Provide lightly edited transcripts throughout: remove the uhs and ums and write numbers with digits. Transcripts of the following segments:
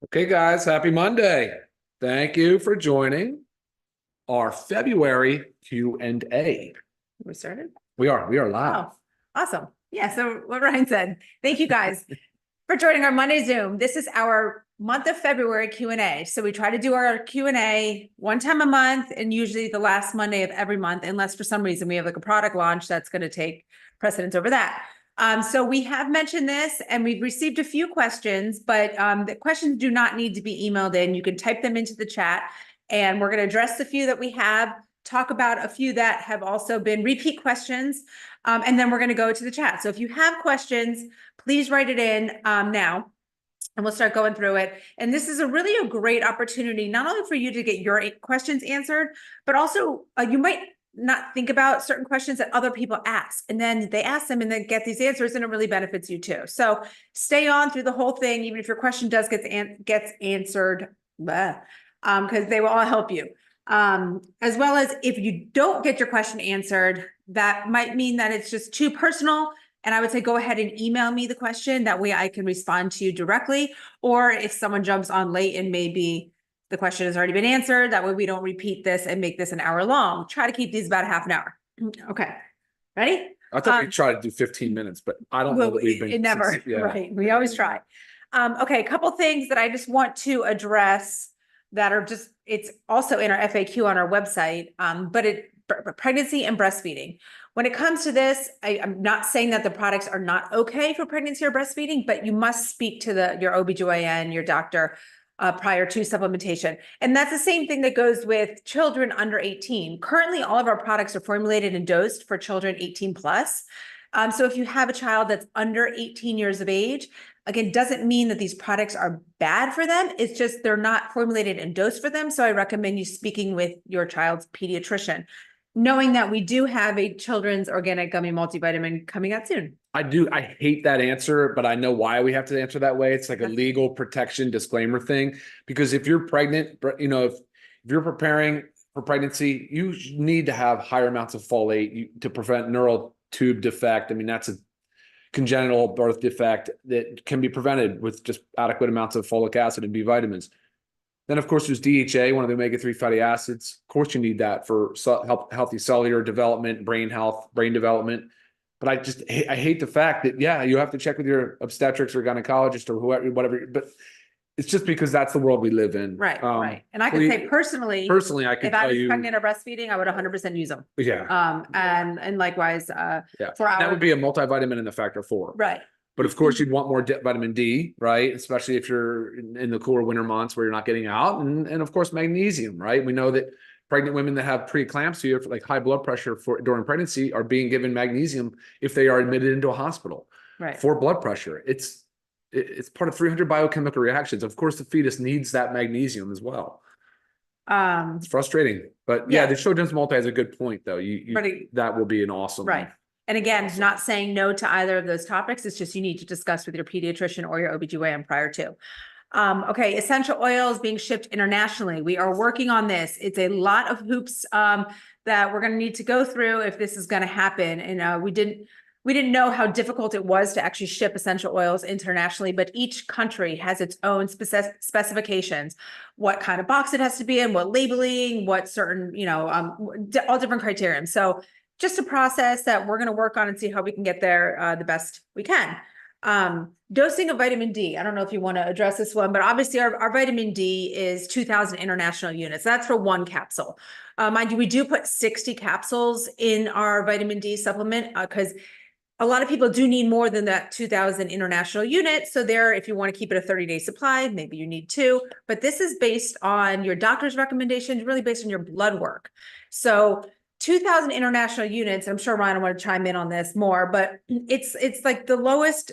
Okay, guys, happy Monday. Thank you for joining our February Q&A. We started? We are live. Oh, awesome. Yeah, so what Ryan said. Thank you guys for joining our Monday Zoom. This is our month of February Q&A. So we try to do our Q&A one time a month and usually the last Monday of every month, unless for some reason we have like a product launch that's going to take precedence over that. So we have mentioned this and we've received a few questions, but the questions do not need to be emailed in. You can type them into the chat and we're going to address the few that we have, talk about a few that have also been repeat questions, and then we're going to go to the chat. So if you have questions, please write it in now. And we'll start going through it. And this is really a great opportunity, not only for you to get your questions answered, but also you might not think about certain questions that other people ask. And then they ask them and then get these answers and it really benefits you too. So stay on through the whole thing, even if your question does gets answered, because they will all help you. As well as if you don't get your question answered, that might mean that it's just too personal. And I would say, go ahead and email me the question. That way I can respond to you directly. Or if someone jumps on late and maybe the question has already been answered, that way we don't repeat this and make this an hour long. Try to keep these about a half an hour. Okay, ready? I thought we tried to do 15 minutes, but I don't know that we've been. It never, right. We always try. Okay, a couple things that I just want to address that are just, it's also in our FAQ on our website, but pregnancy and breastfeeding. When it comes to this, I'm not saying that the products are not okay for pregnancy or breastfeeding, but you must speak to your OBGYN, your doctor, prior to supplementation. And that's the same thing that goes with children under 18. Currently, all of our products are formulated and dosed for children 18 plus. So if you have a child that's under 18 years of age, again, doesn't mean that these products are bad for them. It's just they're not formulated and dosed for them. So I recommend you speaking with your child's pediatrician, knowing that we do have a children's organic gummy multivitamin coming out soon. I do. I hate that answer, but I know why we have to answer that way. It's like a legal protection disclaimer thing, because if you're pregnant, if you're preparing for pregnancy, you need to have higher amounts of folate to prevent neural tube defect. I mean, that's a congenital birth defect that can be prevented with just adequate amounts of folic acid and B vitamins. Then, of course, there's DHA, one of the omega-3 fatty acids. Of course, you need that for healthy cellular development, brain health, brain development. But I hate the fact that, yeah, you have to check with your obstetrics or gynecologist or whatever. But it's just because that's the world we live in. Right, right. And I can say personally, I can if I was pregnant or breastfeeding, I would 100% use them. Yeah. And likewise, yeah, that would be a multivitamin and a factor 4. Right. But of course, you'd want more vitamin D, right? Especially if you're in the cooler winter months where you're not getting out. And of course, magnesium, right? We know that pregnant women that have preeclampsia, like high blood pressure during pregnancy, are being given magnesium if they are admitted into a hospital for blood pressure. It's part of 300 biochemical reactions. Of course, the fetus needs that magnesium as well. It's frustrating, but yeah, the children's multi has a good point, though. That will be an awesome. Right. And again, not saying no to either of those topics. It's just you need to discuss with your pediatrician or your OBGYN prior to. Okay, essential oils being shipped internationally. We are working on this. It's a lot of hoops that we're going to need to go through if this is going to happen. And we didn't know how difficult it was to actually ship essential oils internationally, but each country has its own specifications, what kind of box it has to be in, what labeling, what certain, all different criteria. So just a process that we're going to work on and see how we can get there the best we can. Dosing of vitamin D. I don't know if you want to address this one, but obviously our vitamin D is 2,000 international units. That's for one capsule. Mind you, we do put 60 capsules in our vitamin D supplement because a lot of people do need more than that 2,000 international units. So if you want to keep it a 30-day supply, maybe you need 2, but this is based on your doctor's recommendations, really based on your blood work. So 2,000 international units, I'm sure Ryan will want to chime in on this more, but it's like the lowest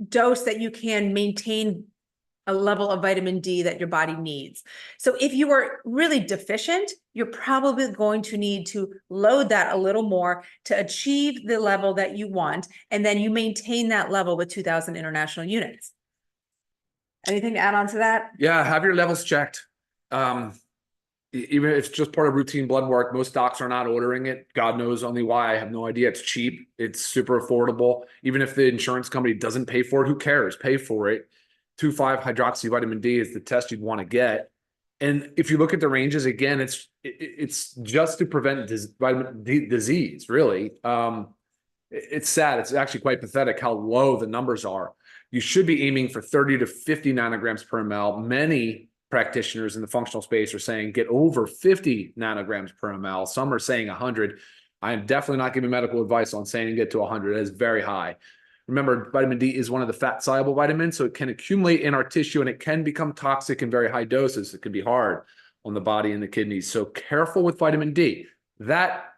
dose that you can maintain a level of vitamin D that your body needs. So if you are really deficient, you're probably going to need to load that a little more to achieve the level that you want. And then you maintain that level with 2,000 international units. Anything to add on to that? Yeah, have your levels checked. Even if it's just part of routine blood work, most docs are not ordering it. God knows only why. I have no idea. It's cheap. It's super affordable. Even if the insurance company doesn't pay for it, who cares? Pay for it. 2,5 hydroxy vitamin D is the test you'd want to get. And if you look at the ranges again, it's just to prevent vitamin D disease, really. It's sad. It's actually quite pathetic how low the numbers are. You should be aiming for 30 to 50 nanograms per ml. Many practitioners in the functional space are saying get over 50 nanograms per ml. Some are saying 100. I am definitely not giving medical advice on saying get to 100. It is very high. Remember, vitamin D is one of the fat-soluble vitamins, so it can accumulate in our tissue and it can become toxic in very high doses. It can be hard on the body and the kidneys. So careful with vitamin D. That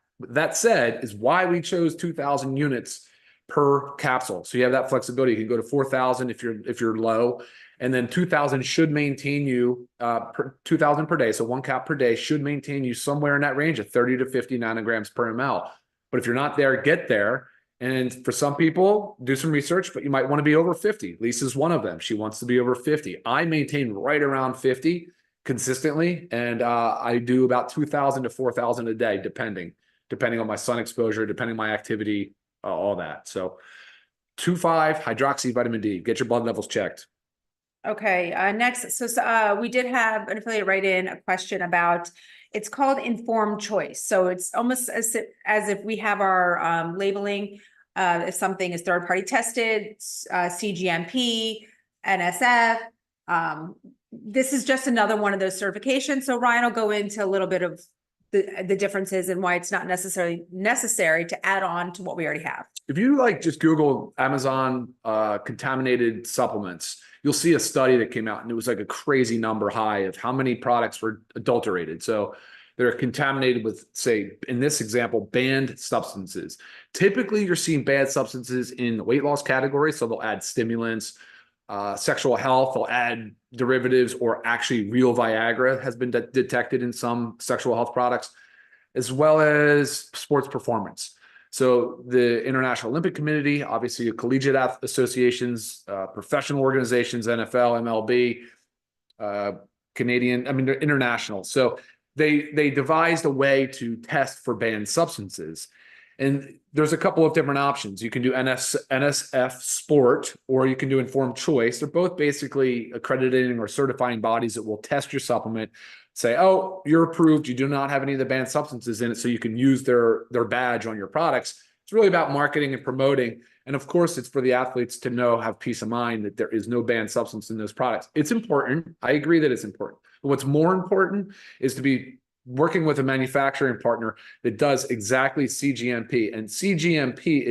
said, is why we chose 2,000 units per capsule. So you have that flexibility. You can go to 4,000 if you're low, and then 2,000 should maintain you 2,000 per day. So 1 cap per day should maintain you somewhere in that range of 30 to 50 nanograms per ml. But if you're not there, get there. And for some people, do some research, but you might want to be over 50. Lisa's one of them. She wants to be over 50. I maintain right around 50 consistently, and I do about 2,000 to 4,000 a day, depending on my sun exposure, depending on my activity, all that. So 2,5 hydroxy vitamin D. Get your blood levels checked. Okay, next, so we did have an affiliate write in a question about, it's called informed choice. So it's almost as if we have our labeling, if something is third-party tested, CGMP, NSF. This is just another one of those certifications. So Ryan will go into a little bit of the differences and why it's not necessarily necessary to add on to what we already have. If you just Google Amazon contaminated supplements, you'll see a study that came out and it was like a crazy number high of how many products were adulterated. So they're contaminated with, say, in this example, banned substances. Typically, you're seeing banned substances in the weight loss category. So they'll add stimulants, sexual health, they'll add derivatives, or actually real Viagra has been detected in some sexual health products, as well as sports performance. So the International Olympic Committee, obviously collegiate associations, professional organizations, NFL, MLB, Canadian, they're international. So they devised a way to test for banned substances. And there's a couple of different options. You can do NSF Sport, or you can do Informed Choice. They're both basically accrediting or certifying bodies that will test your supplement, say, oh, you're approved. You do not have any of the banned substances in it, so you can use their badge on your products. It's really about marketing and promoting. And of course, it's for the athletes to have peace of mind that there is no banned substance in those products. It's important. I agree that it's important. But what's more important is to be working with a manufacturing partner that does exactly CGMP. And CGMP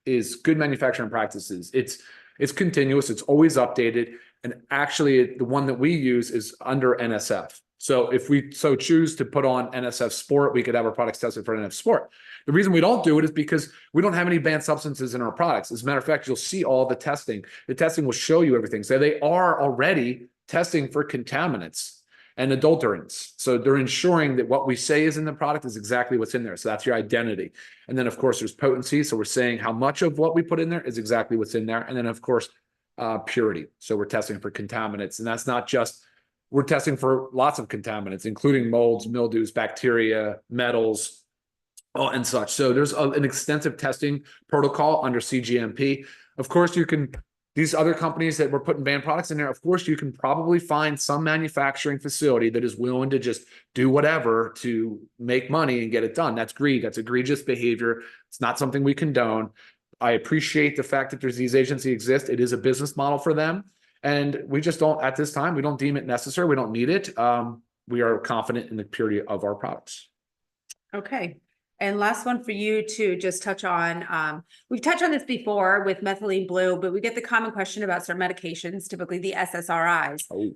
is good manufacturing practices. It's continuous. It's always updated. And actually, the one that we use is under NSF. So if we so choose to put on NSF Sport, we could have our products tested for NSF Sport. The reason we don't do it is because we don't have any banned substances in our products. As a matter of fact, you'll see all the testing. The testing will show you everything. So they are already testing for contaminants and adulterants. So they're ensuring that what we say is in the product is exactly what's in there. So that's your identity. And then of course there's potency. So we're saying how much of what we put in there is exactly what's in there. And then of course, purity. So we're testing for contaminants, and that's not just, we're testing for lots of contaminants, including molds, mildews, bacteria, metals, and such. So there's an extensive testing protocol under CGMP. Of course, you can, these other companies that were putting banned products in there, of course, you can probably find some manufacturing facility that is willing to just do whatever to make money and get it done. That's greed. That's egregious behavior. It's not something we condone. I appreciate the fact that these agencies exist. It is a business model for them. And we just don't, at this time, we don't deem it necessary. We don't need it. We are confident in the purity of our products. Okay. And last one for you to just touch on. We've touched on this before with methylene blue, but we get the common question about certain medications, typically the SSRIs,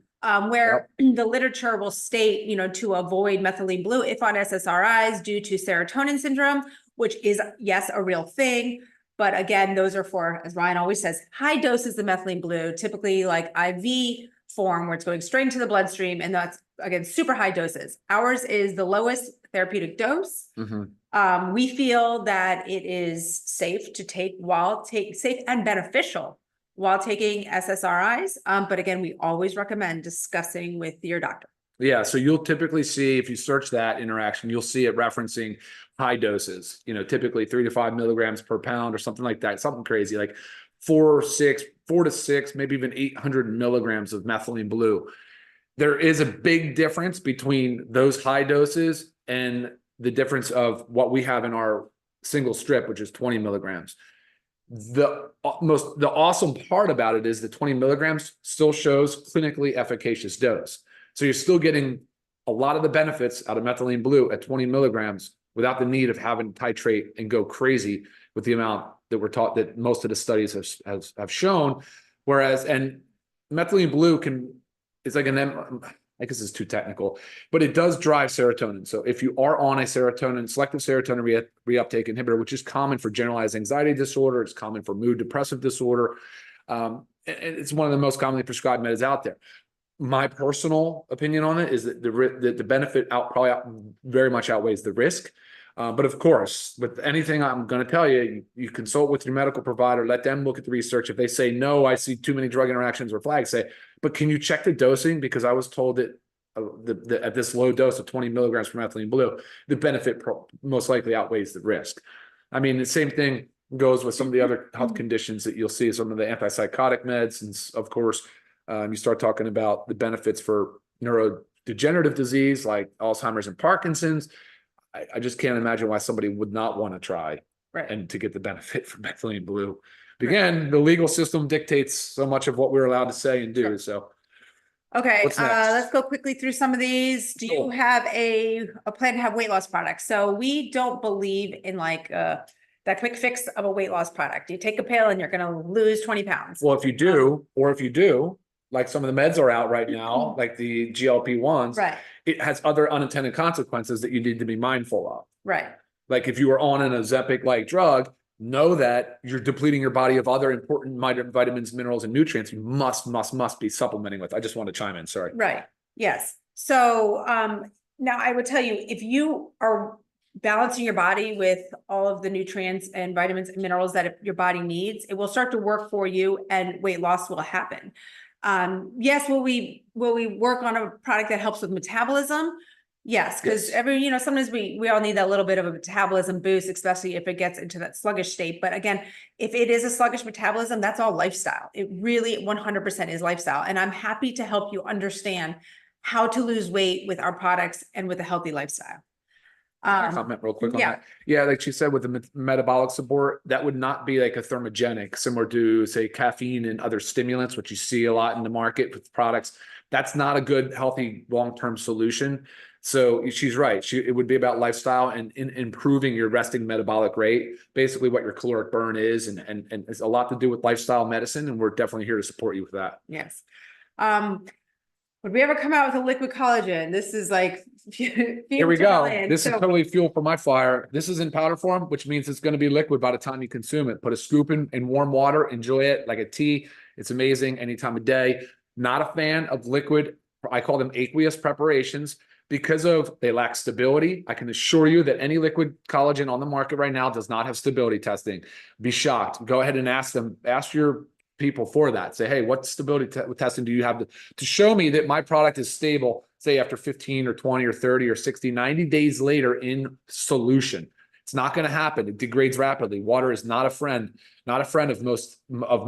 where the literature will state, to avoid methylene blue if on SSRIs due to serotonin syndrome, which is, yes, a real thing. But again, those are for, as Ryan always says, high doses of methylene blue, typically like IV form where it's going straight into the bloodstream. And that's, again, super high doses. Ours is the lowest therapeutic dose. We feel that it is safe to take safe and beneficial while taking SSRIs. But again, we always recommend discussing with your doctor. Yeah, so you'll typically see, if you search that interaction, you'll see it referencing high doses, typically 3 to 5 milligrams per pound or something like that, something crazy, like 4 4 to 6, maybe even 800 milligrams of methylene blue. There is a big difference between those high doses and the difference of what we have in our single strip, which is 20 milligrams. The awesome part about it is the 20 milligrams still shows clinically efficacious dose. So you're still getting a lot of the benefits out of methylene blue at 20 milligrams without the need of having to titrate and go crazy with the amount that we're taught, that most of the studies have shown. Whereas, and methylene blue it's like I guess it's too technical, but it does drive serotonin. So if you are on a selective serotonin reuptake inhibitor, which is common for generalized anxiety disorder, it's common for mood depressive disorder. It's one of the most commonly prescribed meds out there. My personal opinion on it is that the benefit very much outweighs the risk. But of course, with anything I'm going to tell you, you consult with your medical provider, let them look at the research. If they say, no, I see too many drug interactions or flags, say, but can you check the dosing? Because I was told that at this low dose of 20 milligrams for methylene blue, the benefit most likely outweighs the risk. I mean, the same thing goes with some of the other health conditions that you'll see, some of the antipsychotic meds. And of course, you start talking about the benefits for neurodegenerative disease like Alzheimer's and Parkinson's. I just can't imagine why somebody would not want to try and to get the benefit from methylene blue. Again, the legal system dictates so much of what we're allowed to say and do. Sure. So, okay, let's go quickly through some of these. Do you have a plan to have weight loss products? So we don't believe in like that quick fix of a weight loss product. You take a pill and you're going to lose 20 pounds. Well, if you do, like some of the meds are out right now, like the GLP-1s, it has other unintended consequences that you need to be mindful of. Right. Like if you are on an Ozempic-like drug, know that you're depleting your body of other important vitamins, minerals, and nutrients you must be supplementing with. I just want to chime in, sorry. Right, yes. So now I would tell you, if you are balancing your body with all of the nutrients and vitamins and minerals that your body needs, it will start to work for you and weight loss will happen. Yes, will we work on a product that helps with metabolism? Yes, because sometimes we all need that little bit of a metabolism boost, especially if it gets into that sluggish state. But again, if it is a sluggish metabolism, that's all lifestyle. It really 100% is lifestyle. And I'm happy to help you understand how to lose weight with our products and with a healthy lifestyle. Comment real quick on that. Yeah, like she said, with the metabolic support, that would not be like a thermogenic, similar to say caffeine and other stimulants, which you see a lot in the market with products. That's not a good, healthy, long-term solution. So she's right. It would be about lifestyle and improving your resting metabolic rate, basically what your caloric burn is, and it's a lot to do with lifestyle medicine. And we're definitely here to support you with that. Yes. Would we ever come out with a liquid collagen? This is like, here we go. This is totally fuel for my fire. This is in powder form, which means it's going to be liquid by the time you consume it. Put a scoop in warm water, enjoy it like a tea. It's amazing any time of day. Not a fan of liquid. I call them aqueous preparations because they lack stability. I can assure you that any liquid collagen on the market right now does not have stability testing. Be shocked. Go ahead and ask your people for that. Say, hey, what stability testing do you have to show me that my product is stable, say after 15 or 20 or 30 or 60, 90 days later in solution. It's not going to happen. It degrades rapidly. Water is not a friend of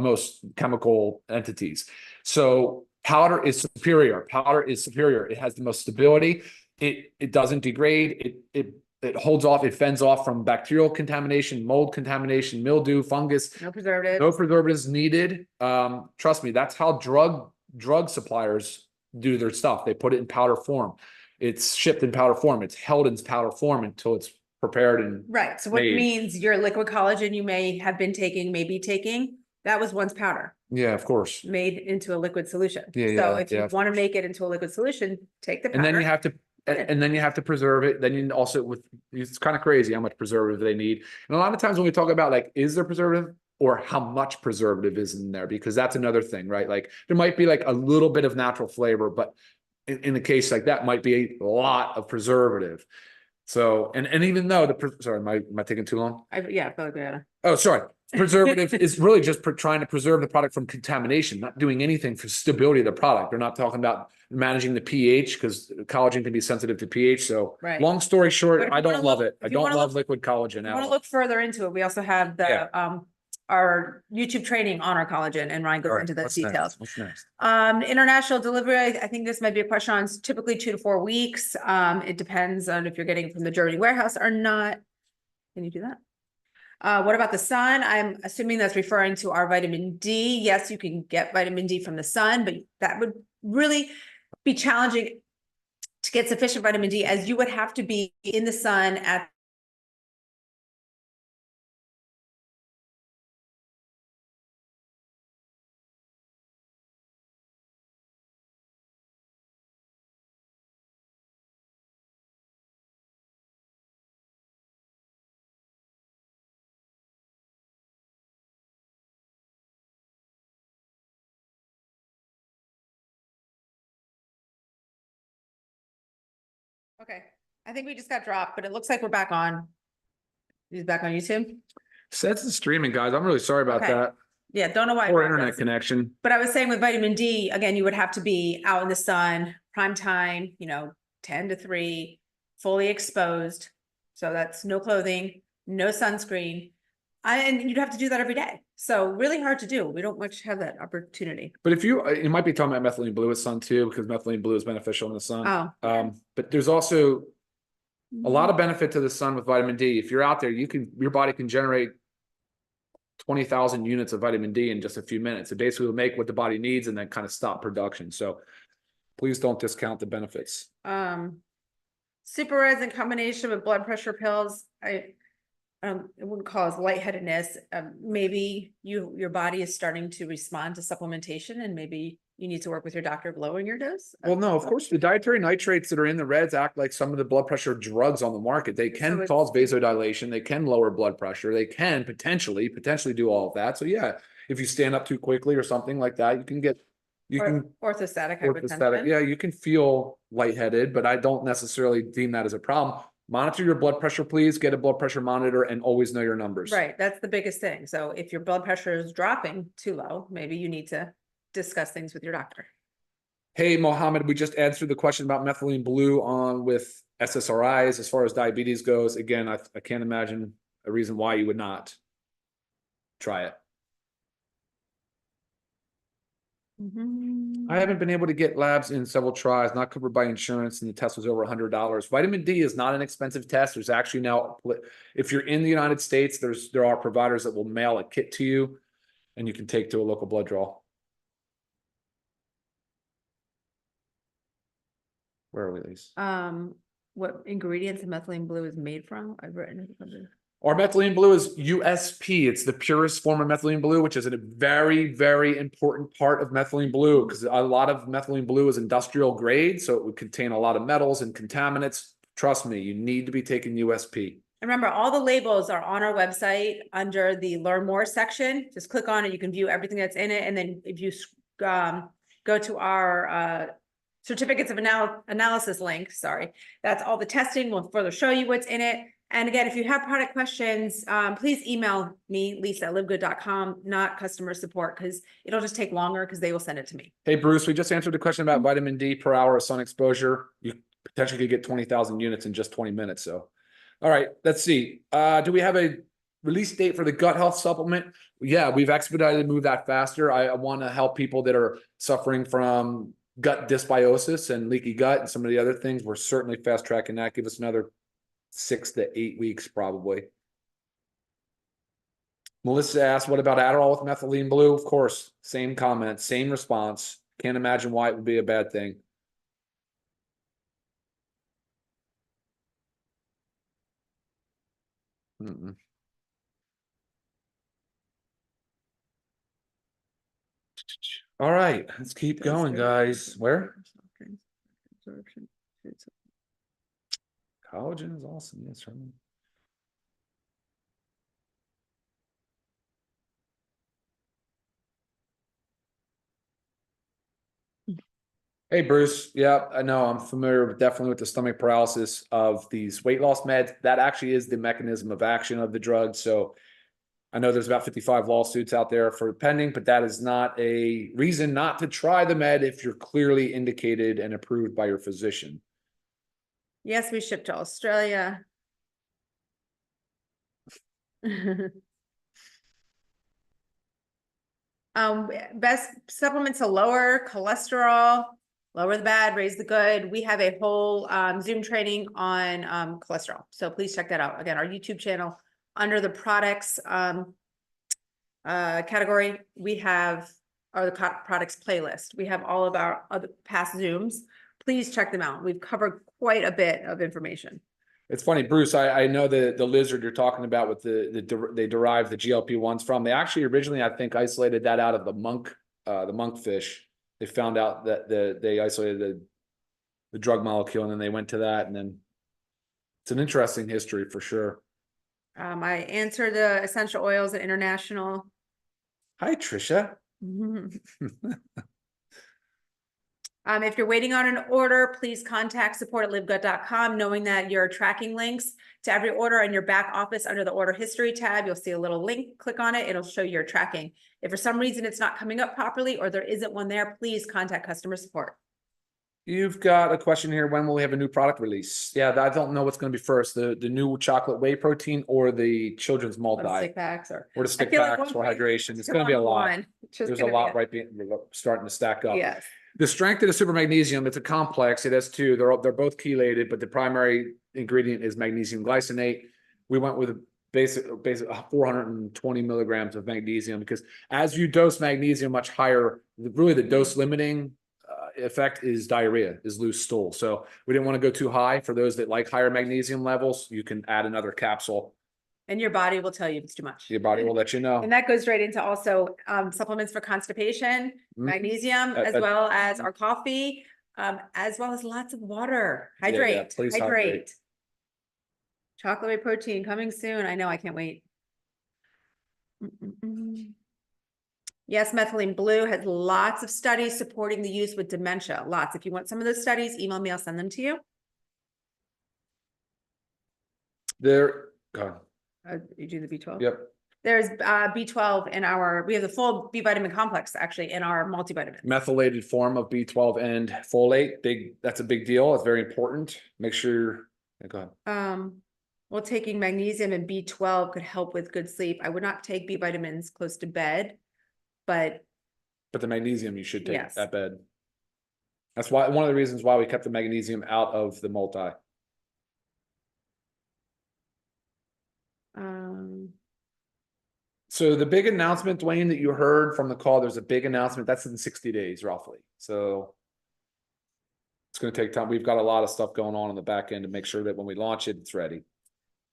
most chemical entities. So powder is superior. It has the most stability. It doesn't degrade. It holds off, it fends off from bacterial contamination, mold contamination, mildew, fungus. No preservatives. No preservatives needed. Trust me, that's how drug suppliers do their stuff. They put it in powder form. It's shipped in powder form. It's held in powder form until it's prepared and right. So what it means, your liquid collagen you may be taking, that was once powder. Yeah, of course. Made into a liquid solution. Yeah, so if you want to make it into a liquid solution, take the powder. And then you have to preserve it. Then you also it's kind of crazy how much preservative they need. And a lot of times when we talk about like, is there preservative or how much preservative is in there? Because that's another thing, right? Like there might be like a little bit of natural flavor, but in a case like that might be a lot of preservative. So, and even though sorry, am I taking too long? I feel like we gotta. Oh, sorry. Preservative is really just trying to preserve the product from contamination, not doing anything for stability of the product. They're not talking about managing the pH because collagen can be sensitive to pH. So long story short, I don't love it. I don't love liquid collagen. I want to look further into it. We also have the our YouTube training on our collagen, and Ryan All goes right, into those what's details. next? What's next? International delivery, I think this might be a question on typically 2 to 4 weeks. It depends on if you're getting it from the Germany warehouse or not. Can you do that? What about the sun? I'm assuming that's referring to our vitamin D. Yes, you can get vitamin D from the sun, but that would really be challenging to get sufficient vitamin D, as you would have to be in the sun at Okay, I think we just got dropped, but it looks like we're back on. He's back on YouTube. Sets the streaming, guys. I'm really sorry about Okay. that. Yeah, don't know why. Poor it dropped internet us. connection. But I was saying with vitamin D, again, you would have to be out in the sun, prime time, 10 to 3, fully exposed. So that's no clothing, no sunscreen. And you'd have to do that every day. So really hard to do. We don't much have that opportunity. But if you might be talking about methylene blue with sun too, because methylene blue is beneficial in the sun. Oh. But there's also a lot of benefit to the sun with vitamin D. If you're out there, your body can generate 20,000 units of vitamin D in just a few minutes. It basically will make what the body needs and then kind of stop production. So please don't discount the benefits. Super Reds in combination with blood pressure pills. It wouldn't cause lightheadedness. Maybe your body is starting to respond to supplementation, and maybe you need to work with your doctor of lowering your dose. Well, no, of course, the dietary nitrates that are in the Reds act like some of the blood pressure drugs on the market. They can cause vasodilation. They can lower blood pressure. They can potentially do all of that. So yeah, if you stand up too quickly or something like that, you can orthostatic hypotension. Yeah, you can feel lightheaded, but I don't necessarily deem that as a problem. Monitor your blood pressure, please. Get a blood pressure monitor and always know your numbers. Right. That's the biggest thing. So if your blood pressure is dropping too low, maybe you need to discuss things with your doctor. Hey, Mohammed, we just answered the question about methylene blue on with SSRIs as far as diabetes goes. Again, I can't imagine a reason why you would not try it. I haven't been able to get labs in several tries, not covered by insurance, and the test was over $100. Vitamin D is not an expensive test. There's actually now, if you're in the United States, there are providers that will mail a kit to you, and you can take to a local blood draw. Where are we, Lise? What ingredients of methylene blue is made from? I've written it under. Our methylene blue is USP. It's the purest form of methylene blue, which is a very, very important part of methylene blue, because a lot of methylene blue is industrial grade, so it would contain a lot of metals and contaminants. Trust me, you need to be taking USP. And remember, all the labels are on our website under the Learn More section. Just click on it. You can view everything that's in it. And then if you go to our certificates of analysis link, that's all the testing. We'll further show you what's in it. And again, if you have product questions, please email me, lisa@livegood.com, not customer support, because it'll just take longer because they will send it to me. Hey, Bruce, we just answered the question about vitamin D per hour of sun exposure. You potentially could get 20,000 units in just 20 minutes. So, all right, let's see. Do we have a release date for the gut health supplement? Yeah, we've expedited to move that faster. I want to help people that are suffering from gut dysbiosis and leaky gut and some of the other things. We're certainly fast tracking that. Give us another 6 to 8 weeks, probably. Melissa asked, what about Adderall with methylene blue? Of course, same comment, same response. Can't imagine why it would be a bad thing. All right, let's keep going, guys. Where? Collagen is awesome. Yes, certainly. Hey, Bruce. Yeah, I know. I'm familiar definitely with the stomach paralysis of these weight loss meds. That actually is the mechanism of action of the drug. So I know there's about 55 lawsuits out there for pending, but that is not a reason not to try the med if you're clearly indicated and approved by your physician. Yes, we ship to Australia. Best supplements to lower cholesterol, lower the bad, raise the good. We have a whole Zoom training on cholesterol. So please check that out. Again, our YouTube channel under the products category, we have the products playlist. We have all of our other past Zooms. Please check them out. We've covered quite a bit of information. It's funny, Bruce, I know the lizard you're talking about with they derive the GLP-1s from. They actually originally, I think, isolated that out of the monkfish. They found out that they isolated the drug molecule, and then they went to that, and then it's an interesting history for sure. I answered the essential oils at international. Hi, Trisha. If you're waiting on an order, please contact support@livegood.com, knowing that you're tracking links to every order in your back office under the order history tab. You'll see a little link, click on it. It'll show your tracking. If for some reason it's not coming up properly or there isn't one there, please contact customer support. You've got a question here. When will we have a new product release? Yeah, I don't know what's going to be first, the new chocolate whey protein or the children's multi. Or the stick packs or the stick like packs one or point hydration. It's going to be a lot. There's a lot starting to stack up. Yes. The strength of the super magnesium, it's a complex. It has two. They're both chelated, but the primary ingredient is magnesium glycinate. We went with a basic 420 milligrams of magnesium because as you dose magnesium much higher, really the dose limiting effect is diarrhea, is loose stool. So we didn't want to go too high. For those that like higher magnesium levels, you can add another capsule. And your body will tell you if it's too much. Your body will let you know. And that goes right into also supplements for constipation, magnesium, as well as our coffee, as well as lots of water. Hydrate, please hydrate. Chocolate whey protein coming soon. I know, I can't wait. Yes, methylene blue has lots of studies supporting the use with dementia. Lots. If you want some of those studies, email me, I'll send them to you. You do the B12? Yep. There's B12 in we have the full B vitamin complex actually in our multivitamin. Methylated form of B12 and folate. That's a big deal. It's very important. Make sure. Go ahead. Well, taking magnesium and B12 could help with good sleep. I would not take B vitamins close to bed, but the magnesium you should take yes. at bed. That's why one of the reasons why we kept the magnesium out of the multi. So the big announcement, Dwayne, that you heard from the call, there's a big announcement. That's in 60 days, roughly. So it's going to take time. We've got a lot of stuff going on in the back end to make sure that when we launch it, it's ready.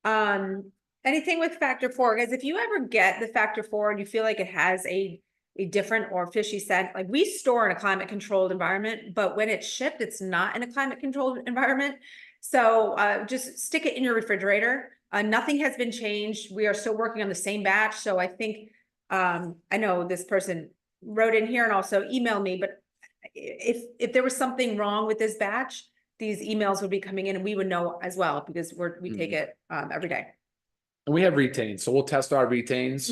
Anything with factor 4, guys, if you ever get the factor 4 and you feel like it has a different or fishy scent, like we store in a climate controlled environment, but when it's shipped, it's not in a climate controlled environment. So just stick it in your refrigerator. Nothing has been changed. We are still working on the same batch. So I think, I know this person wrote in here and also emailed me, but if there was something wrong with this batch, these emails would be coming in and we would know as well because we take it every day. And we have retains. So we'll test our retains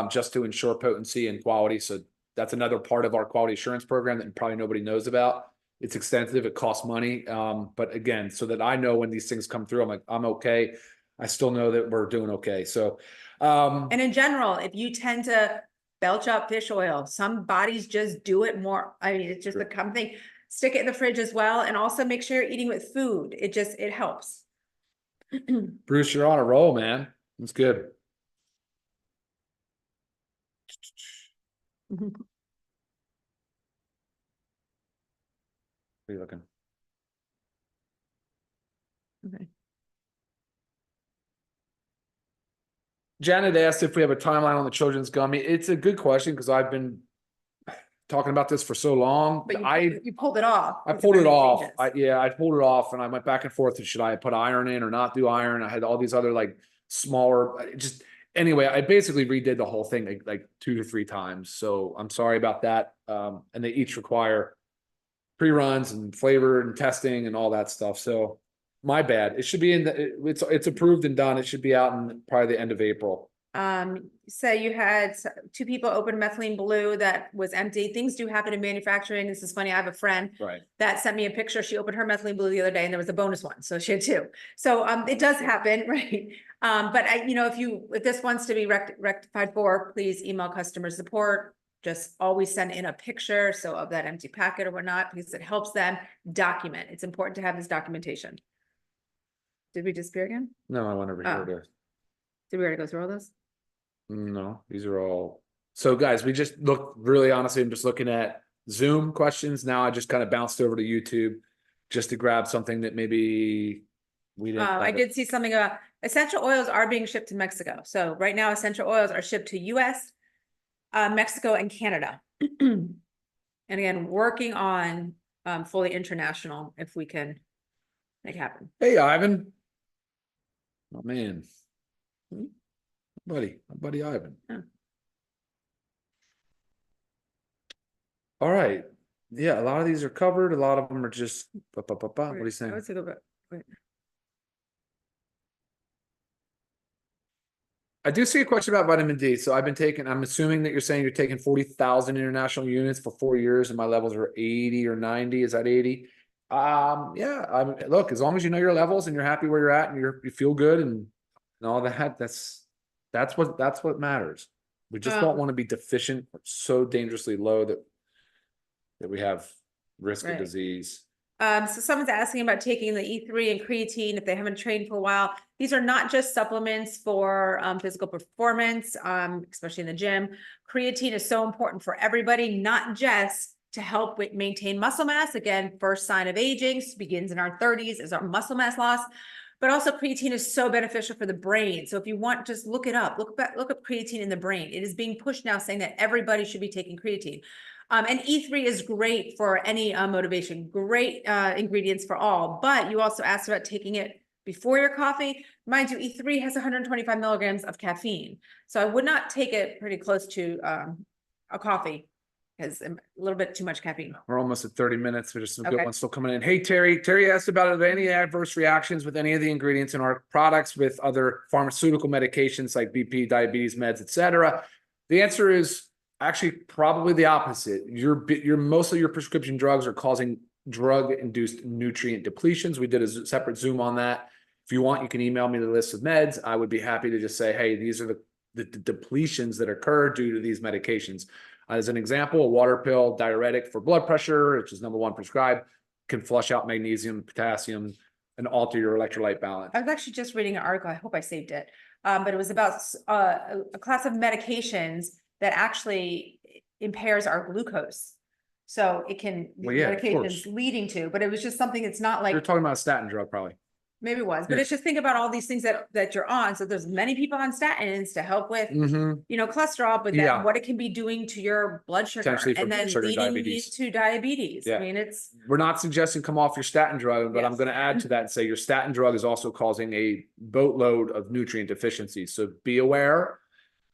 just to ensure potency and quality. So that's another part of our quality assurance program that probably nobody knows about. It's extensive. It costs money. But again, so that I know when these things come through, I'm like, I'm okay. I still know that we're doing okay. So, and in general, if you tend to belch up fish oil, some bodies just do it more. I mean, it's just a common thing. Stick it in the fridge as well. And also make sure you're eating with food. It helps. Bruce, you're on a roll, man. That's good. What are you looking? Okay. Janet asked if we have a timeline on the children's gummy. It's a good question because I've been talking about this for so long. But you pulled it off. I pulled it off. I pulled it off and I went back and forth. Should I put iron in or not do iron? I had all these other like smaller, anyway, I basically redid the whole thing like 2 to 3 times. So I'm sorry about that. And they each require pre-runs and flavor and testing and all that stuff. So my bad. It should be it's approved and done. It should be out in probably the end of April. So you had 2 people open methylene blue that was empty. Things do happen in manufacturing. This is funny. I have a friend that sent me a picture. She opened her methylene blue the other day and there was a bonus one. So she had 2. So it does happen, right? But if this wants to be rectified for, please email customer support. just always send in a picture, so of that empty packet or whatnot, because it helps them document. It's important to have this documentation. Did we disappear again? No, I went over here to, Did we already go through all those? no, these are all. So guys, we just look really honestly, I'm just looking at Zoom questions. Now I just kind of bounced over to YouTube just to grab something that maybe we didn't. I did see something about essential oils are being shipped to Mexico. So right now, essential oils are shipped to US, Mexico, and Canada. And again, working on fully international if we can make it happen. Hey, Ivan. Oh man. My buddy Ivan. Yeah. All right. Yeah, a lot of these are covered. A lot of them are just what are you saying? I would say go back. Wait. I do see a question about vitamin D. So I'm assuming that you're saying you're taking 40,000 international units for 4 years and my levels are 80 or 90. Is that 80? Yeah, look, as long as you know your levels and you're happy where you're at and you feel good and all that, that's what matters. We just don't want to be deficient or so dangerously low that we have risk of disease. So someone's asking about taking the E3 and creatine if they haven't trained for a while. These are not just supplements for physical performance, especially in the gym. Creatine is so important for everybody, not just to help with maintain muscle mass. Again, first sign of aging begins in our 30s is our muscle mass loss. But also creatine is so beneficial for the brain. So if you want, just look it up. Look up creatine in the brain. It is being pushed now saying that everybody should be taking creatine. And E3 is great for any motivation, great ingredients for all, but you also asked about taking it before your coffee. Mind you, E3 has 125 milligrams of caffeine. So I would not take it pretty close to a coffee because a little bit too much caffeine. We're almost at 30 minutes. There's some good ones still coming in. Hey, Terry asked about are there any adverse reactions with any of the ingredients in our products with other pharmaceutical medications like BP, diabetes meds, etc. The answer is actually probably the opposite. Your most of your prescription drugs are causing drug-induced nutrient depletions. We did a separate Zoom on that. If you want, you can email me the list of meds. I would be happy to just say, hey, these are the depletions that occur due to these medications. As an example, a water pill diuretic for blood pressure, which is #1 prescribed, can flush out magnesium, potassium, and alter your electrolyte balance. I was actually just reading an article. I hope I saved it. But it was about a class of medications that actually impairs our glucose. So it can be medications leading to, but it was just something that's not like. You're talking about a statin drug, probably. Maybe it was, but it's just think about all these things that you're on. So there's many people on statins to help with, cholesterol, but then what it can be doing to your blood sugar and then leading you to diabetes. Yeah. I mean, we're not suggesting come off your statin drug, but I'm going to add to that and say your statin drug is also causing a boatload of nutrient deficiencies. So be aware,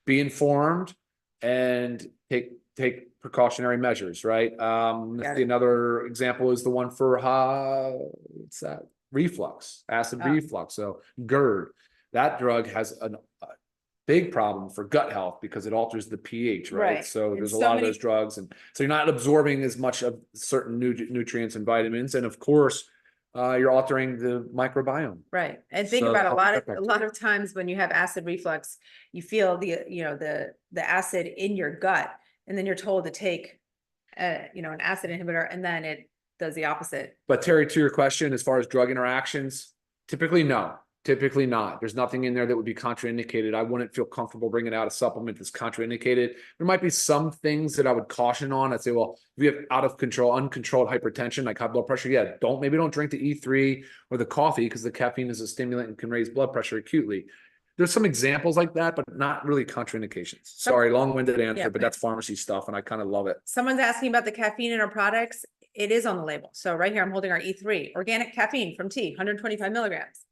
be informed, and take precautionary measures, right? Another example is the one for what's that? Acid reflux. So GERD, that drug has a big problem for gut health because it alters the pH, right? So there's a lot of those drugs, and so you're not absorbing as much of certain nutrients and vitamins, and of course, you're altering the microbiome. Right, and think about a lot of times when you have acid reflux, you feel the acid in your gut, and then you're told to take an acid inhibitor, and then it does the opposite. But Terry, to your question, as far as drug interactions, typically not. There's nothing in there that would be contraindicated. I wouldn't feel comfortable bringing out a supplement that's contraindicated. There might be some things that I would caution on. I'd say, well, if you have uncontrolled hypertension, like high blood pressure, maybe don't drink the E3 or the coffee because the caffeine is a stimulant and can raise blood pressure acutely. There's some examples like that, but not really contraindications. Sorry, long-winded answer, but that's pharmacy stuff, and I kind of love it. Someone's asking about the caffeine in our products. It is on the label. So right here, I'm holding our E3, organic caffeine from tea, 125 milligrams.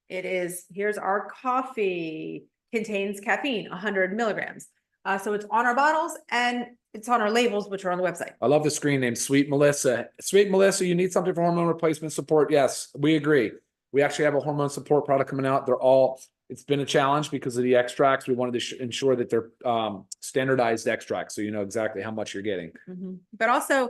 Here's our coffee, contains caffeine, 100 milligrams. So it's on our bottles and it's on our labels, which are on the website. I love the screen name, Sweet Melissa. Sweet Melissa, you need something for hormone replacement support? Yes, we agree. We actually have a hormone support product coming out. It's been a challenge because of the extracts. We wanted to ensure that they're standardized extracts, so you know exactly how much you're getting. But also,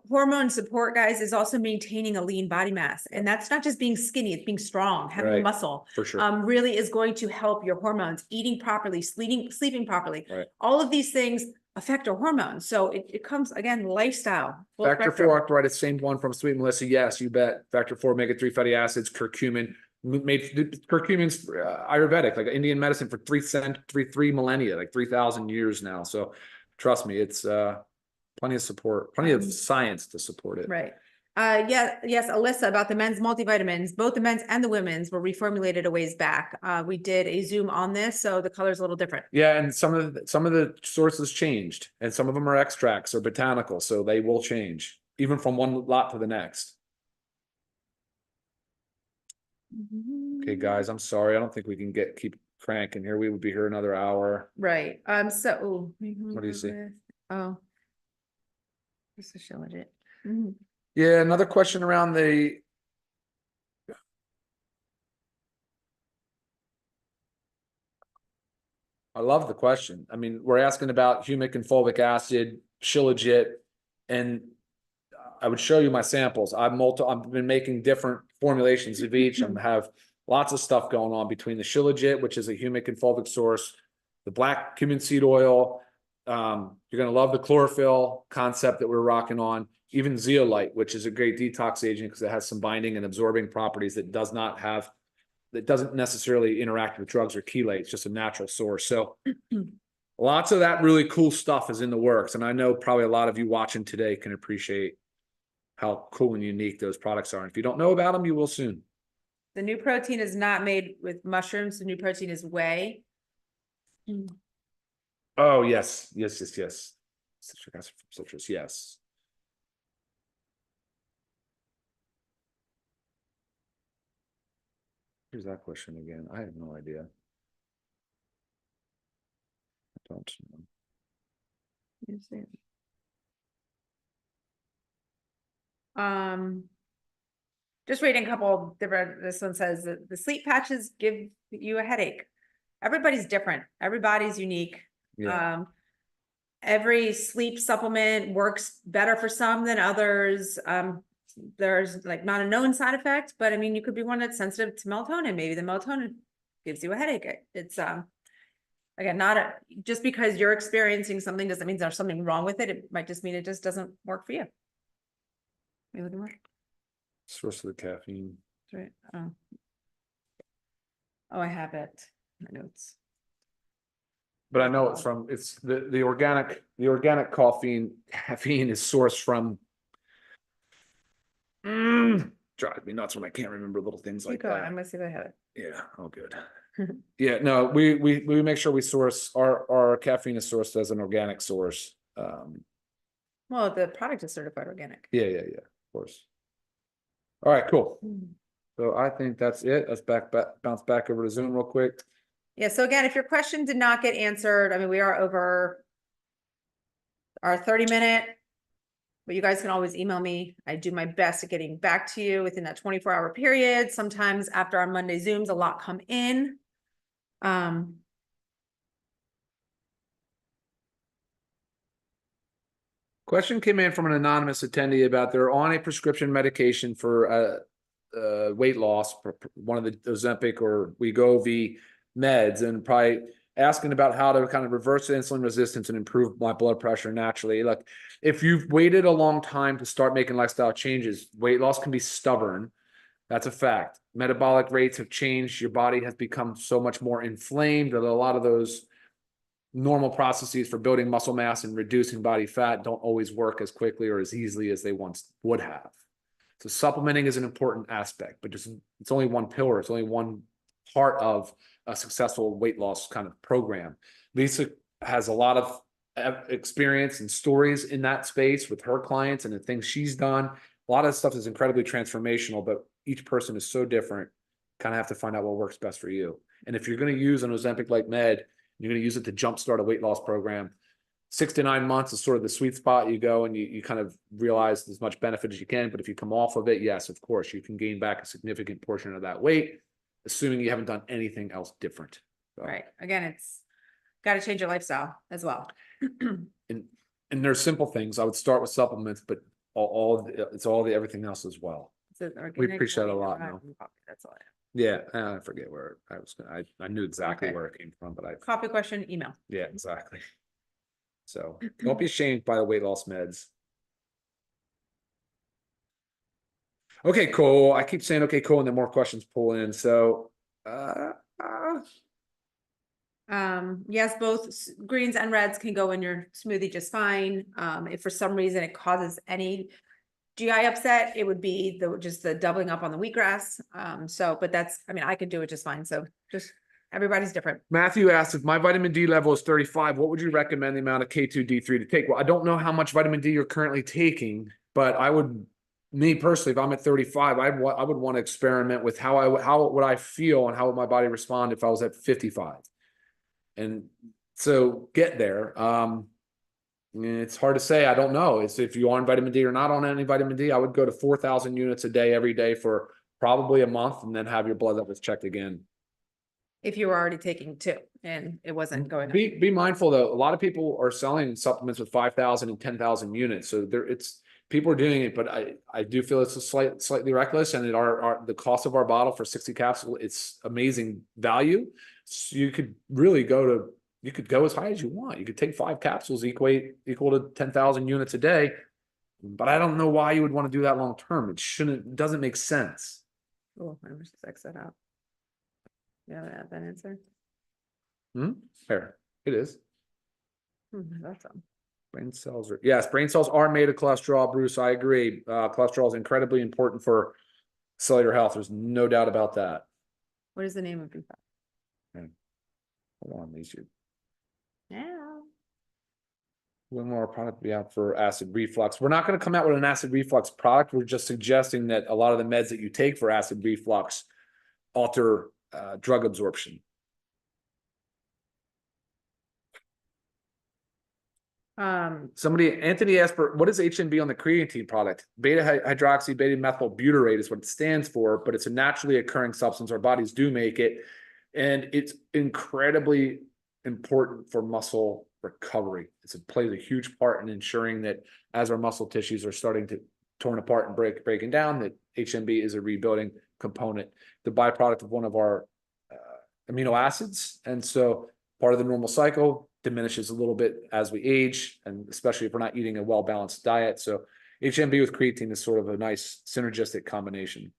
hormone support, guys, is also maintaining a lean body mass. And that's not just being skinny, it's being strong, having Right. muscle. For sure. Really is going to help your hormones, eating properly, sleeping properly. Right. All of these things affect our hormones. So it comes, again, lifestyle. full Factor spectrum. 4 arthritis, same one from Sweet Melissa. Yes, you bet. Factor 4 omega-3 fatty acids, curcumin. Curcumin's Ayurvedic, like Indian medicine for three millennia, like 3,000 years now. So trust me, it's plenty of support, plenty of science to support it. Right. Yes, Alyssa, about the men's multivitamins, both the men's and the women's were reformulated a ways back. We did a Zoom on this, so the color's a little different. Yeah, and some of the sources changed, and some of them are extracts or botanical, so they will change even from one lot to the next. Okay, guys, I'm sorry. I don't think we can keep cranking here. We would be here another hour. Right. So What do you see? Oh, this is showing it. Yeah, another question around the. I love the question. I mean, we're asking about humic and fulvic acid, Shilajit, and I would show you my samples. I've been making different formulations of each. I have lots of stuff going on between the Shilajit, which is a humic and fulvic source, the black cumin seed oil. You're going to love the chlorophyll concept that we're rocking on. Even zeolite, which is a great detox agent because it has some binding and absorbing properties that doesn't necessarily interact with drugs or chelate. It's just a natural source. So lots of that really cool stuff is in the works. And I know probably a lot of you watching today can appreciate how cool and unique those products are. And if you don't know about them, you will soon. The new protein is not made with mushrooms. The new protein is whey. Oh, yes. Citric acid from citrus, yes. Here's that question again. I have no idea. I don't know. Just reading a couple different, this one says that the sleep patches give you a headache. Everybody's different. Everybody's unique. Yeah. Every sleep supplement works better for some than others. There's like not a known side effect, but I mean, you could be one that's sensitive to melatonin. Maybe the melatonin gives you a headache. It's again, just because you're experiencing something doesn't mean there's something wrong with it. It might just mean it just doesn't work for you. Maybe it doesn't work. Source of the caffeine. That's right. Oh, I have it. My notes. But I know it's the organic caffeine is sourced from drives me nuts when I can't remember little things like that. I'm gonna see if I have it. Yeah, oh good. Yeah, no, we make sure we source our caffeine is sourced as an organic source. Well, the product is certified organic. Yeah, of course. All right, cool. So I think that's it. Let's bounce back over to Zoom real quick. Yeah, so again, if your question did not get answered, I mean, we are over our 30-minute, but you guys can always email me. I do my best at getting back to you within that 24-hour period. Sometimes after our Monday Zooms, a lot come in. Question came in from an anonymous attendee about they're on a prescription medication for weight loss, one of the Ozempic or Wegovy meds, and probably asking about how to kind of reverse insulin resistance and improve my blood pressure naturally. Look, if you've waited a long time to start making lifestyle changes, weight loss can be stubborn. That's a fact. Metabolic rates have changed. Your body has become so much more inflamed that a lot of those normal processes for building muscle mass and reducing body fat don't always work as quickly or as easily as they once would have. So supplementing is an important aspect, but it's only one pillar. It's only one part of a successful weight loss kind of program. Lisa has a lot of experience and stories in that space with her clients and the things she's done. A lot of stuff is incredibly transformational, but each person is so different. Kind of have to find out what works best for you. And if you're going to use an Ozempic-like med, you're going to use it to jumpstart a weight loss program. 6 to 9 months is sort of the sweet spot. You go and you kind of realize as much benefit as you can. But if you come off of it, yes, of course, you can gain back a significant portion of that weight, assuming you haven't done anything else different. So. Right. Again, it's got to change your lifestyle as well. And there's simple things. I would start with supplements, but it's all the everything else as well. We appreciate it a lot, no? That's all I have. Yeah, I forget where I was gonna, I knew exactly Okay. where it came from, but Copy question, email. yeah, exactly. So don't be ashamed by the weight loss meds. Okay, cool. I keep saying, okay, cool. And then more questions pull in. So, Yes, both greens and reds can go in your smoothie just fine. If for some reason it causes any GI upset, it would be just the doubling up on the wheatgrass. But I mean, I could do it just fine. So just everybody's different. Matthew asked, if my vitamin D level is 35, what would you recommend the amount of K2 D3 to take? Well, I don't know how much vitamin D you're currently taking, but me personally, if I'm at 35, I would want to experiment with how would I feel and how would my body respond if I was at 55. And so get there. It's hard to say. I don't know. It's if you're on vitamin D or not on any vitamin D, I would go to 4,000 units a day every day for probably a month and then have your blood levels checked again. If you were already taking 2 and it wasn't going up. Be mindful though. A lot of people are selling supplements with 5,000 and 10,000 units. So people are doing it, but I do feel it's slightly reckless, and the cost of our bottle for 60 capsules, it's amazing value. So you could really go as high as you want. You could take 5 capsules equal to 10,000 units a day, but I don't know why you would want to do that long term. It doesn't make sense. Oh, I wish this X that out. Yeah, that answer. Fair. It is. That's Brain cells brain cells are made of cholesterol, Bruce. I agree. Cholesterol is incredibly important for cellular health. There's no doubt about that. What is the name of B5? Hold on, these two. Yeah. One more product we have for acid reflux. We're not going to come out with an acid reflux product. We're just suggesting that a lot of the meds that you take for acid reflux alter drug absorption. Anthony asked for, what is HMB on the creatine product? Beta hydroxy beta methyl butyrate is what it stands for, but it's a naturally occurring substance. Our bodies do make it, and it's incredibly important for muscle recovery. It plays a huge part in ensuring that as our muscle tissues are starting to torn apart and breaking down, that HMB is a rebuilding component, the byproduct of one of our amino acids. And so part of the normal cycle diminishes a little bit as we age, and especially if we're not eating a well-balanced diet. So HMB with creatine is sort of a nice synergistic combination.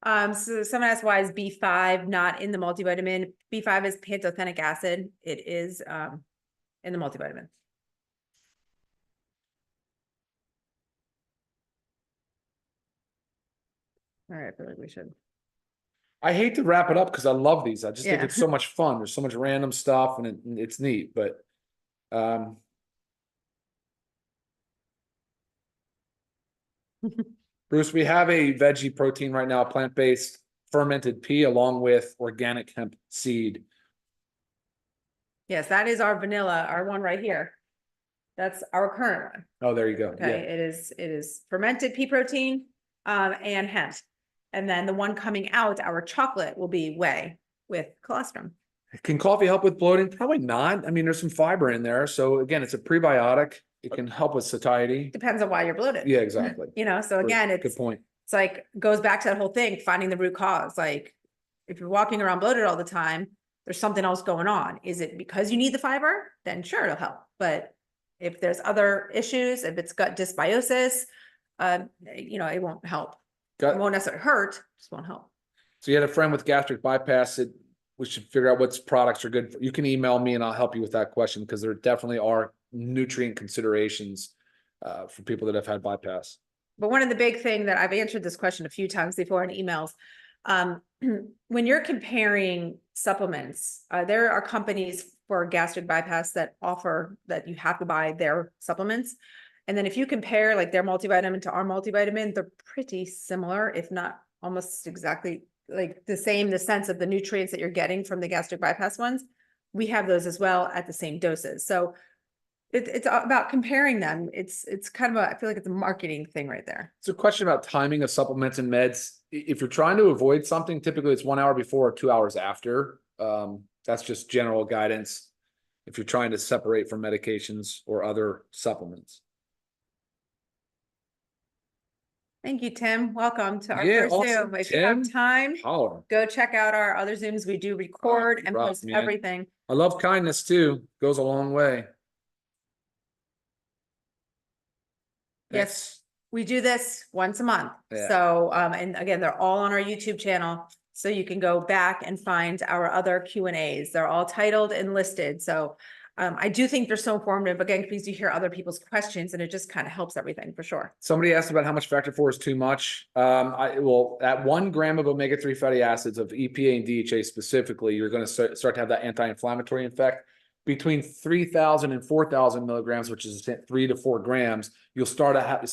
So someone asked, why is B5 not in the multivitamin? B5 is pantothenic acid. It is in the multivitamin. All right, I feel like we should. I hate to wrap it up because I love these. I just think it's so much fun. There's so much random stuff, and it's neat. But Bruce, we have a veggie protein right now, plant-based fermented pea, along with organic hemp seed. Yes, that is our vanilla, our one right here. That's our current one. Oh, there you go. Okay, it is fermented pea protein and hemp. And then the one coming out, our chocolate, will be whey with colostrum. Can coffee help with bloating? Probably not. I mean, there's some fiber in there. So again, it's a prebiotic. It can help with satiety. Depends on why you're bloated. Yeah, exactly. So again, good point. It's like, goes back to that whole thing, finding the root cause. Like, if you're walking around bloated all the time, there's something else going on. Is it because you need the fiber? Then sure, it'll help. But if there's other issues, if it's gut dysbiosis, it won't help. It won't necessarily hurt, just won't help. So you had a friend with gastric bypass that we should figure out what products are good for. You can email me and I'll help you with that question, because there definitely are nutrient considerations for people that have had bypass. But one of the big thing that I've answered this question a few times before in emails, when you're comparing supplements, there are companies for gastric bypass that offer that you have to buy their supplements. And then if you compare like their multivitamin to our multivitamin, they're pretty similar, if not almost exactly like the same, the sense of the nutrients that you're getting from the gastric bypass ones. We have those as well at the same doses. So it's about comparing them. It's kind of I feel like it's a marketing thing right there. It's a question about timing of supplements and meds. If you're trying to avoid something, typically it's 1 hour before or 2 hours after. That's just general guidance. if you're trying to separate from medications or other supplements. Thank you, Tim. Welcome to our Yeah, first awesome. Zoom. If you have Tim, time, holler. go check out our other Zooms. We do record and rock, post man. everything. I love kindness too. Goes a long way. Yes, we do this once a month. Yeah. So, and again, they're all on our YouTube channel. So you can go back and find our other Q&As. They're all titled and listed. So I do think they're so informative, again, because you hear other people's questions and it just kind of helps everything for sure. Somebody asked about how much factor 4 is too much. Well, at 1 gram of omega-3 fatty acids of EPA and DHA specifically, you're going to start to have that anti-inflammatory effect. Between 3,000 and 4,000 milligrams, which is 3 to 4 grams, you'll start to have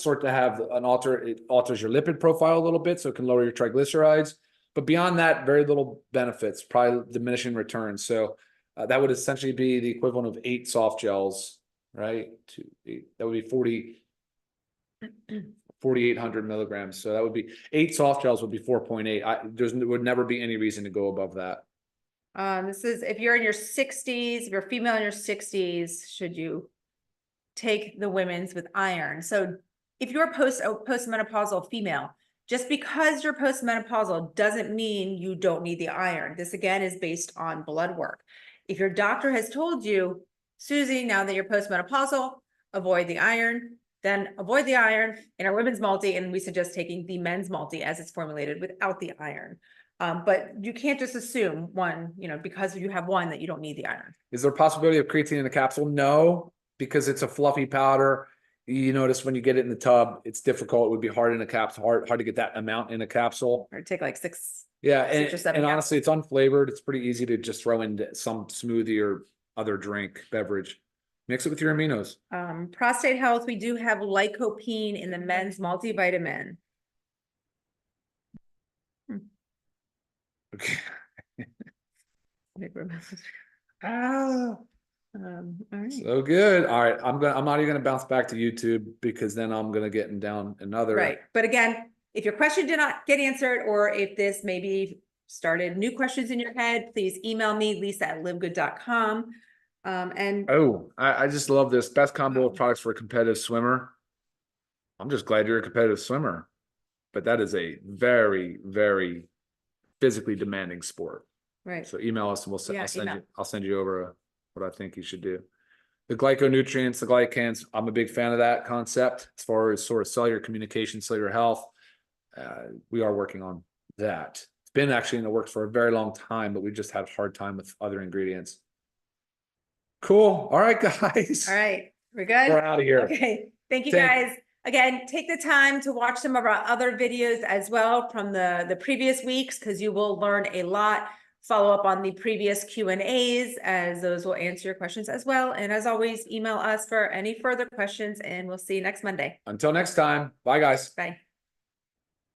an it alters your lipid profile a little bit, so it can lower your triglycerides. But beyond that, very little benefits, probably diminishing returns. So that would essentially be the equivalent of 8 soft gels, right? That would be 4,800 milligrams. So that would be 8 soft gels would be 4.8. There would never be any reason to go above that. This is if you're in your 60s, if you're female in your 60s, should you take the women's with iron? So if you're postmenopausal female, just because you're postmenopausal doesn't mean you don't need the iron. This again is based on blood work. If your doctor has told you, Susie, now that you're postmenopausal, avoid the iron, then avoid the iron in our women's multi, and we suggest taking the men's multi as it's formulated without the iron. But you can't just assume one, because you have one that you don't need the iron. Is there a possibility of creatine in a capsule? No, because it's a fluffy powder. You notice when you get it in the tub, it's difficult. It would be hard in a capsule, hard to get that amount in a capsule. Or take like 6. Yeah, 6 or 7 and capsules. honestly, it's unflavored. It's pretty easy to just throw into some smoothie or other beverage. Mix it with your aminos. Prostate health, we do have lycopene in the men's multivitamin. Okay. All right. So good. All right. I'm not even gonna bounce back to YouTube because then I'm gonna get down another. Right. But again, if your question did not get answered, or if this maybe started new questions in your head, please email me, lisa@livegood.com. And I just love this best combo of products for a competitive swimmer. I'm just glad you're a competitive swimmer, but that is a very, very physically demanding sport. right. So email us and email. I'll send you over what I think you should do. The glyconutrients, the glycans, I'm a big fan of that concept as far as sort of cellular communication, cellular health. We are working on that. It's been actually in the works for a very long time, but we just had a hard time with other ingredients. Cool. All right, guys. All right. We're good. We're out of here. Okay. Thank you, guys. Again, take the time to watch some of our other videos as well from the previous weeks, because you will learn a lot. Follow up on the previous Q&As, as those will answer your questions as well. And as always, email us for any further questions, and we'll see you next Monday. Until next time. Bye, guys. Bye.